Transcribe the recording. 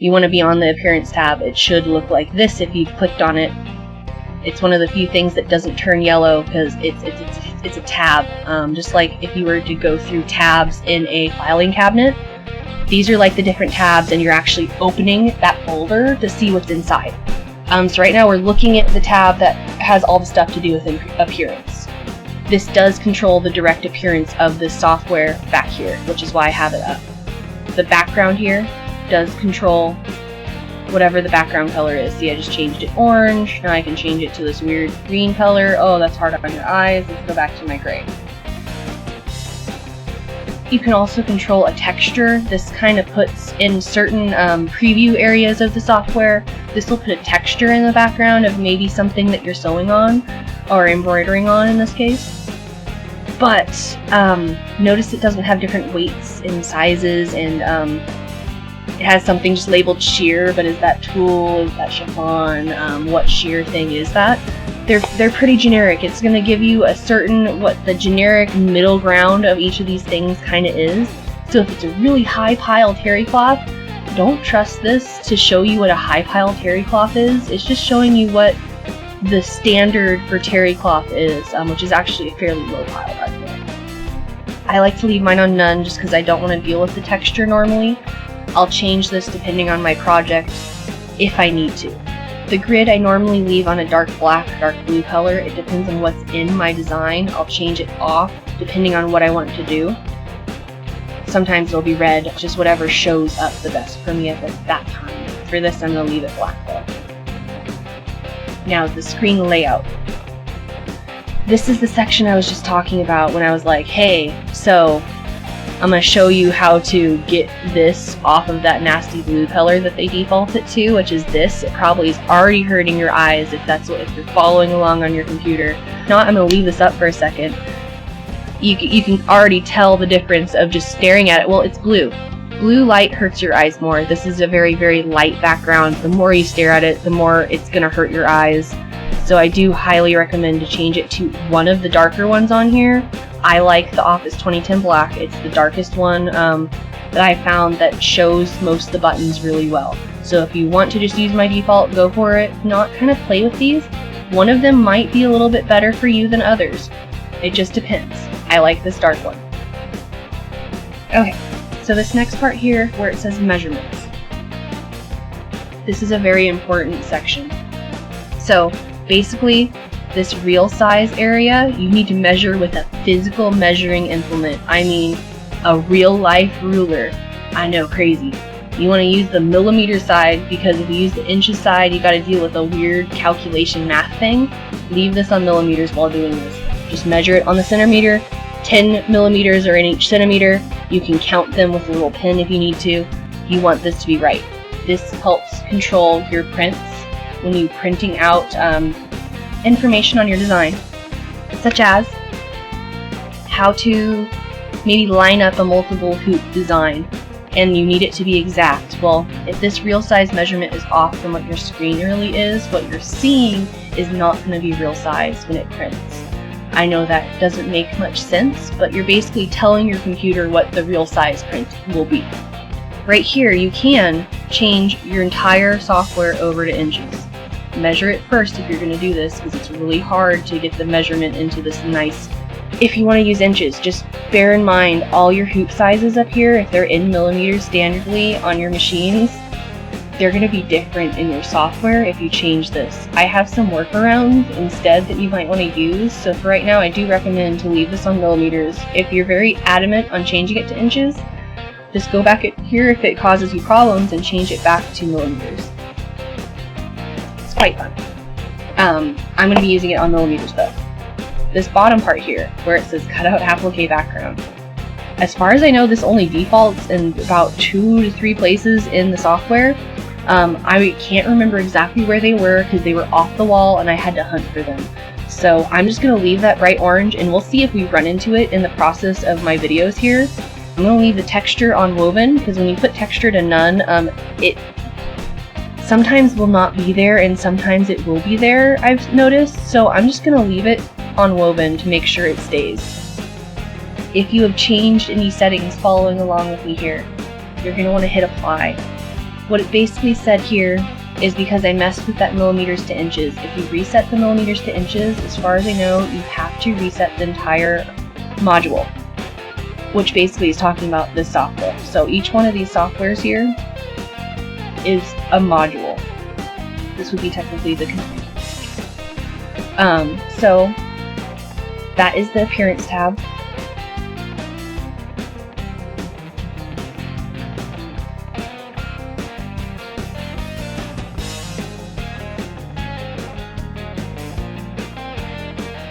you want to be on the Appearance tab. It should look like this if you clicked on it. It's one of the few things that doesn't turn yellow because it's a tab. Just like if you were to go through tabs in a filing cabinet, these are like the different tabs, and you're actually opening that folder to see what's inside. So right now we're looking at the tab that has all the stuff to do with appearance. This does control the direct appearance of the software back here, which is why I have it up. The background here does control whatever the background color is. See, I just changed it orange. Now I can change it to this weird green color. Oh, that's hard on your eyes. Let's go back to my gray. You can also control a texture. This kind of puts in certain preview areas of the software. This will put a texture in the background of maybe something that you're sewing on, or embroidering on in this case. But notice it doesn't have different weights and sizes, and it has something just labeled sheer, but is that tulle, is that chiffon, what sheer thing is that? They're pretty generic. It's going to give you a certain, what the generic middle ground of each of these things kind of is. So if it's a really high pile terry cloth, don't trust this to show you what a high pile terry cloth is. It's just showing you what the standard for terry cloth is, which is actually a fairly low pile right there. I like to leave mine on none just because I don't want to deal with the texture normally. I'll change this depending on my project if I need to. The grid I normally leave on a dark black, dark blue color. It depends on what's in my design. I'll change it off depending on what I want to do. Sometimes it'll be red, just whatever shows up the best for me at that time. For this, I'm going to leave it black though. Now, the screen layout. This is the section I was just talking about when I was like, hey, so I'm going to show you how to get this off of that nasty blue color that they default it to, which is this. It probably is already hurting your eyes if you're following along on your computer. Now I'm going to leave this up for a second. You can already tell the difference of just staring at it. Well, it's blue. Blue light hurts your eyes more. This is a very, very light background. The more you stare at it, the more it's going to hurt your eyes. So I do highly recommend to change it to one of the darker ones on here. I like the Office 2010 Black. It's the darkest one that I found that shows most of the buttons really well. So if you want to just use my default, go for it. If not, kind of play with these. One of them might be a little bit better for you than others. It just depends. I like this dark one. Okay, so this next part here where it says measurements. This is a very important section. So basically, this real size area, you need to measure with a physical measuring implement. I mean, a real life ruler. I know, crazy. You want to use the millimeter side because if you use the inches side, you got to deal with a weird calculation math thing. Leave this on millimeters while doing this. Just measure it on the centimeter. 10 millimeters are in each centimeter. You can count them with a little pen if you need to. You want this to be right. This helps control your prints when you're printing out information on your design, such as how to maybe line up a multiple hoop design and you need it to be exact. Well, if this real size measurement is off from what your screen really is, what you're seeing is not going to be real size when it prints. I know that doesn't make much sense, but you're basically telling your computer what the real size print will be. Right here, you can change your entire software over to inches. Measure it first if you're going to do this, because it's really hard to get the measurement into this nice. If you want to use inches, just bear in mind all your hoop sizes up here, if they're in millimeters standardly on your machines, they're going to be different in your software if you change this. I have some workarounds instead that you might want to use, so for right now I do recommend to leave this on millimeters. If you're very adamant on changing it to inches, just go back here if it causes you problems and change it back to millimeters. It's quite fun. I'm going to be using it on millimeters though. This bottom part here, where it says cutout applique background. As far as I know, this only defaults in about 2 to 3 places in the software. I can't remember exactly where they were because they were off the wall and I had to hunt for them. So I'm just going to leave that bright orange and we'll see if we run into it in the process of my videos here. I'm going to leave the texture on woven because when you put texture to none, it sometimes will not be there and sometimes it will be there, I've noticed. So I'm just going to leave it on woven to make sure it stays. If you have changed any settings following along with me here, you're going to want to hit apply. what it basically said here is because I messed with that millimeters to inches. If you reset the millimeters to inches, as far as I know, you have to reset the entire module, which basically is talking about this software. So each one of these softwares here is a module. This would be technically the so that is the appearance tab.